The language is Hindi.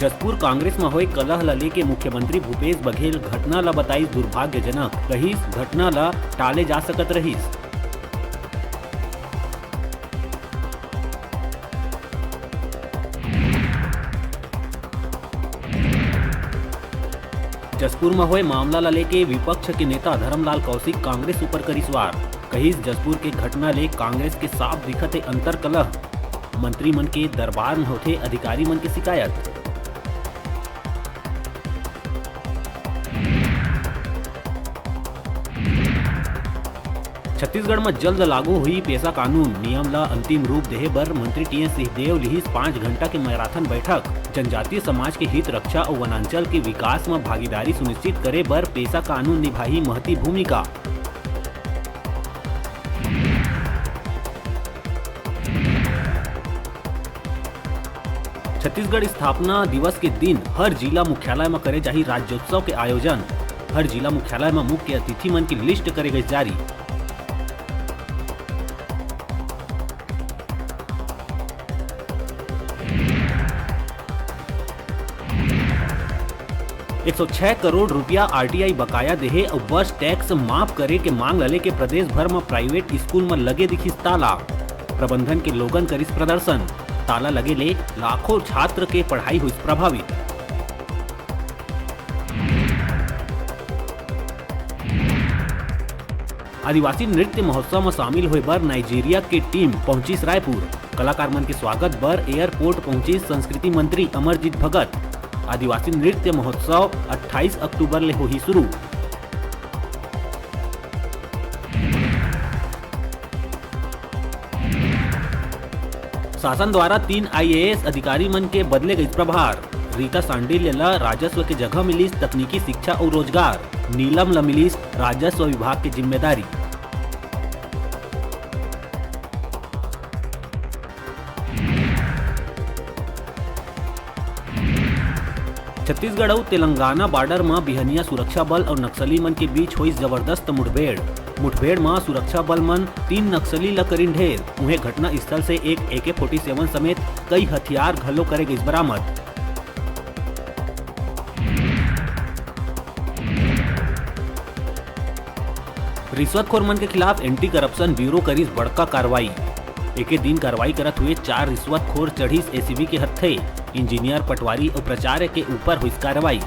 जसपुर कांग्रेस में होए कलह ल लेके मुख्यमंत्री भूपेश बघेल घटना ला बताई दुर्भाग्यजनक, कहिस घटना ला टाले जा सकत रहिस। जसपुर में होए मामला ला लेके विपक्ष के नेता धर्मलाल कौशिक कांग्रेस ऊपर करिस वार, कहिस जसपुर के घटना ले कांग्रेस के साफ दिखते अंतर कलह, मंत्री मन के दरबार में होते अधिकारी मन के शिकायत। छत्तीसगढ़ में जल्द लागू हुई पेशा कानून नियम ला अंतिम रूप देहे बर मंत्री टी.एस. सिंहदेव लिहिस 5 घंटा के मैराथन बैठक। जनजातीय समाज के हित रक्षा और वनांचल के विकास में भागीदारी सुनिश्चित करे बर पेशा कानून निभाही महती भूमिका। छत्तीसगढ़ स्थापना दिवस के दिन हर जिला मुख्यालय में करे जाही राज्योत्सव के आयोजन। हर जिला मुख्यालय में मुख्य अतिथि मन की लिस्ट करे गई जारी। ₹106 करोड़ रुपया आरटीआई बकाया देहे और बस टैक्स माफ करे के मांग लले के प्रदेश भर में प्राइवेट स्कूल में लगे दिखिस ताला। प्रबंधन के लोगन करिस प्रदर्शन, ताला लगे ले लाखों छात्र के पढ़ाई हुई प्रभावित। आदिवासी नृत्य महोत्सव में शामिल हुए बर नाइजीरिया की टीम पहुंची रायपुर। कलाकार मन के स्वागत बर एयरपोर्ट पहुंची संस्कृति मंत्री अमरजीत भगत। आदिवासी नृत्य महोत्सव 28 अक्टूबर ले होही शुरू। शासन द्वारा 3 IAS अधिकारी मन के बदले गई प्रभार। रीता सांडिल्य ला राजस्व के जगह मिलिस तकनीकी शिक्षा और रोजगार। नीलम ला मिलिस राजस्व विभाग की जिम्मेदारी। छत्तीसगढ़ और तेलंगाना बॉर्डर में बिहनिया सुरक्षा बल और नक्सली मन के बीच हुई जबरदस्त मुठभेड़ में सुरक्षा बल मन 3 नक्सली ल करीन ढेर। उन्हें घटना स्थल से एक AK-47 समेत कई हथियार घलो करे गई बरामद। रिश्वतखोर मन के खिलाफ एंटी करप्शन ब्यूरो करिस बड़का कार्रवाई। एक दिन कार्रवाई करत हुए 4 रिश्वतखोर चढ़ीस ACB के हत्थे। इंजीनियर, पटवारी और प्राचार्य के ऊपर हुई कार्रवाई।